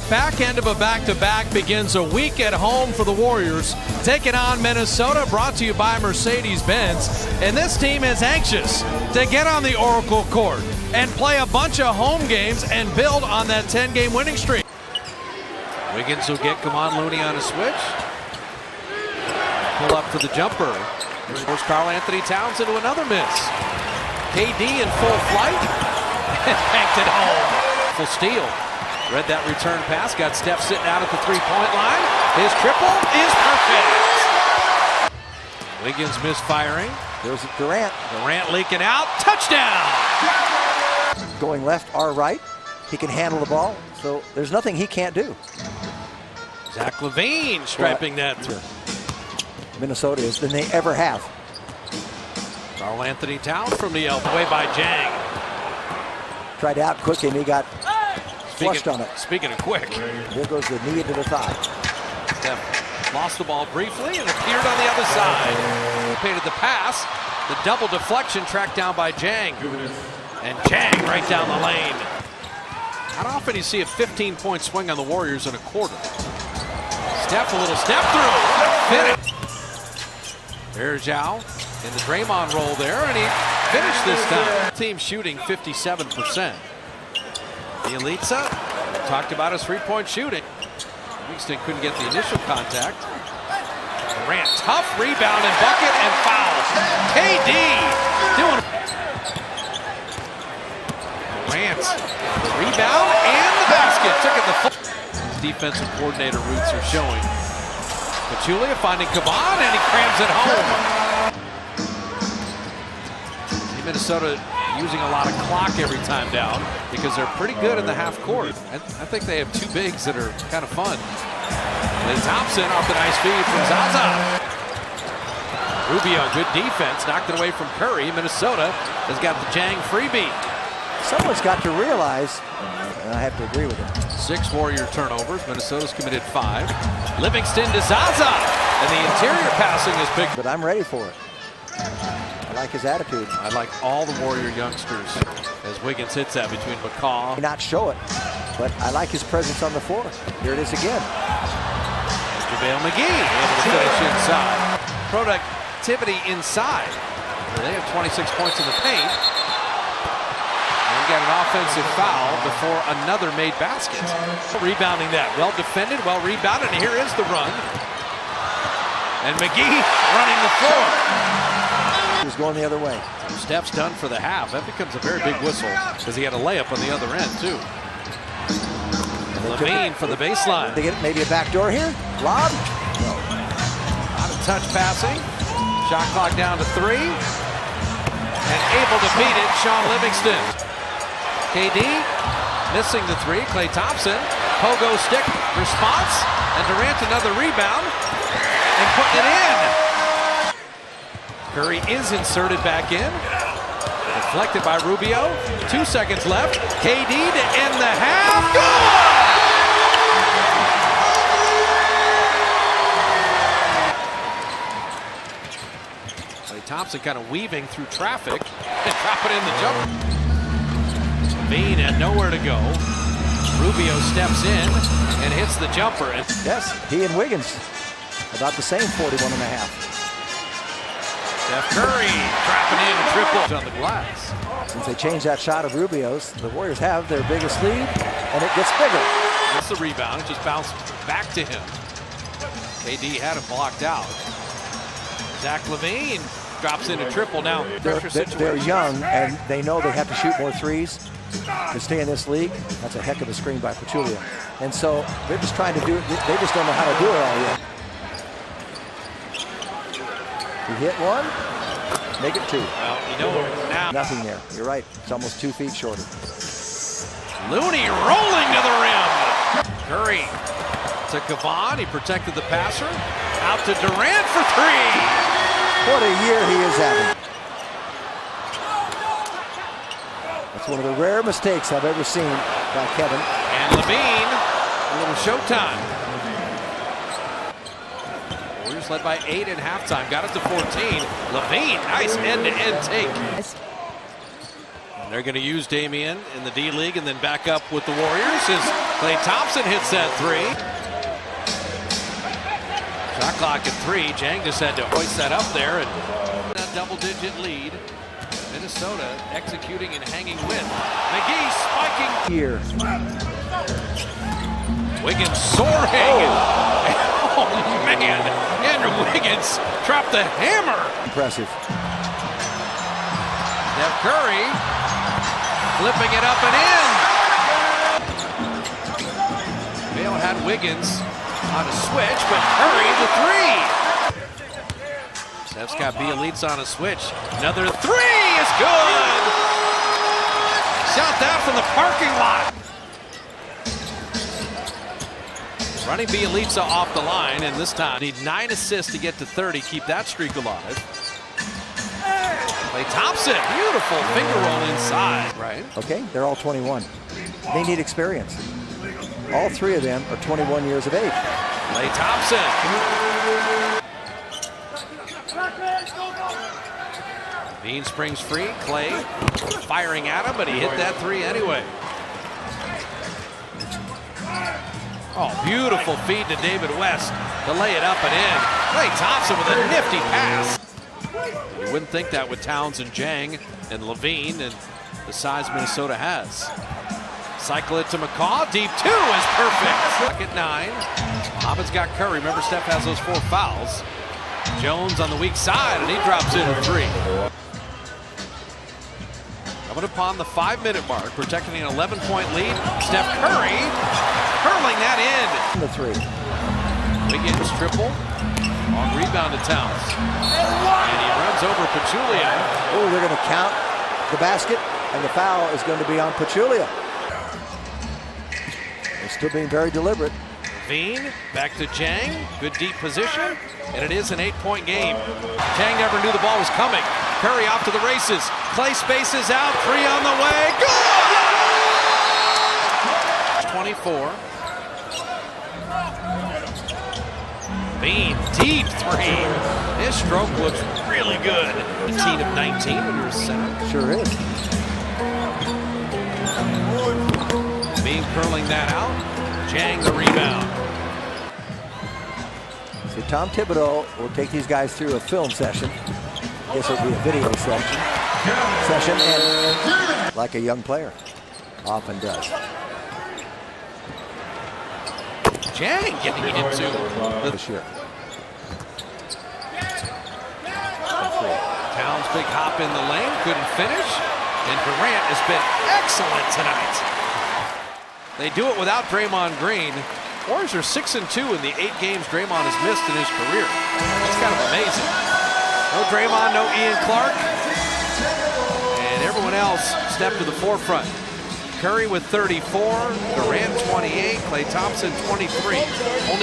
back end of a back-to-back begins a week at home for the Warriors, taking on Minnesota, brought to you by Mercedes-Benz. And this team is anxious to get on the Oracle court and play a bunch of home games and build on that 10-game winning streak. Wiggins will get Kevon Looney on a switch. Pull up for the jumper. Force Karl-Anthony Towns into another miss. KD in full flight. Banked it home. Full steal. Read that return pass. Got Steph sitting out at the three-point line. His triple is perfect. Wiggins misfiring. There's Durant. Durant leaking out. Touchdown! Going left or right. He can handle the ball. So there's nothing he can't do. Zach LaVine striping that. Minnesota is than they ever have. Karl-Anthony Towns from the elbow. Away by Jang. Tried out quick and he got flushed on it. Speaking of quick. Here goes the knee into the thigh. Steph lost the ball briefly and appeared on the other side. Painted the pass. The double deflection tracked down by Jang. And Jang right down the lane. How often do you see a 15-point swing on the Warriors in a quarter? Steph, a little step through. Finish. There's Zhao in the Draymond roll there, and he finished this time. Team shooting 57%. Bielitsa talked about his three-point shooting. Livingston couldn't get the initial contact. Durant, tough rebound and bucket and foul. KD doing. Durant, the rebound and the basket. Took it the full. His defensive coordinator roots are showing. Pachulia finding Kevon and he crams it home. Minnesota using a lot of clock every time down because they're pretty good in the half court. I think they have two bigs that are kind of fun. Klay Thompson off the nice feed from Zaza. Rubio, good defense, knocked it away from Curry. Minnesota has got the Jang freebie. Someone's got to realize, and I have to agree with it. 6 Warrior turnovers. Minnesota's committed 5. Livingston to Zaza, and the interior passing is big. But I'm ready for it. I like his attitude. I like all the Warrior youngsters as Wiggins hits that between McCaw. May not show it, but I like his presence on the floor. Here it is again. JaVale McGee able to finish inside. Productivity inside. They have 26 points in the paint. And got an offensive foul before another made basket. Rebounding that. Well defended, well rebounded, and here is the run. And McGee running the floor. He was going the other way. Steph's done for the half. That becomes a very big whistle because he had a layup on the other end, too. LaVine for the baseline. They get maybe a backdoor here. Lob. No. Out of touch passing. Shot clock down to 3. And able to beat it, Sean Livingston. KD missing the 3. Klay Thompson. Pogo stick response. And Durant another rebound. And putting it in. Curry is inserted back in. Deflected by Rubio. 2 seconds left. KD to end the half. Good! Klay Thompson kind of weaving through traffic and dropping in the jumper. LaVine had nowhere to go. Rubio steps in and hits the jumper. Yes, he and Wiggins about the same, 41 and a half. Steph Curry trapping in a triple on the glass. Since they changed that shot of Rubio's, the Warriors have their biggest lead, and it gets bigger. It's the rebound. It just bounced back to him. KD had it blocked out. Zach LaVine drops in a triple now. They're young, and they know they have to shoot more threes to stay in this league. That's a heck of a screen by Pachulia. And so they're just trying to do it. They just don't know how to do it all yet. He hit one, make it 2. Well, you know now. Nothing there. You're right. It's almost 2 feet shorter. Looney rolling to the rim. Curry to Kevon. He protected the passer. Out to Durant for 3. What a year he is having. That's one of the rare mistakes I've ever seen by Kevin. And LaVine, a little showtime. Warriors led by 8 at halftime. Got it to 14. LaVine, nice end-to-end take. They're going to use Damian in the D-League and then back up with the Warriors as Klay Thompson hits that three. Shot clock at 3. Jang just had to hoist that up there, and a double-digit lead. Minnesota executing and hanging with. McGee spiking. Here. Wiggins soaring. Oh, man. Andrew Wiggins dropped the hammer. Impressive. Steph Curry flipping it up and in. Vail had Wiggins on a switch, but Curry the three. Steph's got Bielitsa on a switch. Another three is good. Shot that from the parking lot. Running Bielitsa off the line, and this time need 9 assists to get to 30, keep that streak alive. Klay Thompson, beautiful finger roll inside, right? Okay, they're all 21. They need experience. All 3 of them are 21 years of age. Klay Thompson. Bean springs free. Klay firing at him, but he hit that 3 anyway. Oh, beautiful feed to David West to lay it up and in. Klay Thompson with a nifty pass. You wouldn't think that with Towns and Jang and Levine and the size Minnesota has. Cycle it to McCaw. Deep 2 is perfect. Back at 9. Hobbit's got Curry. Remember, Steph has those 4 fouls. Jones on the weak side, and he drops in a 3. Coming upon the 5-minute mark, protecting an 11-point lead. Steph Curry hurling that in. The 3. Wiggins triple. On rebound to Towns. And he runs over Pachulia. Oh, they're going to count the basket, and the foul is going to be on Pachulia. They're still being very deliberate. Veen back to Jang. Good deep position. And it is an 8-point game. Jang never knew the ball was coming. Curry off to the races. Klay spaces out. 3 on the way. Good! 24. Veen, deep 3. His stroke looks really good. 18 of 19 when you're a center. Sure is. Veen curling that out. Jang the rebound. So Tom Thibodeau will take these guys through a film session. I guess it'll be a video session, and like a young player often does. Jang getting into this year. Towns big hop in the lane, couldn't finish, and Durant has been excellent tonight. They do it without Draymond Green. Warriors are 6-2 in the 8 games Draymond has missed in his career. That's kind of amazing. No Draymond, no Ian Clark, and everyone else stepped to the forefront. Curry with 34, Durant 28, Klay Thompson 23. Only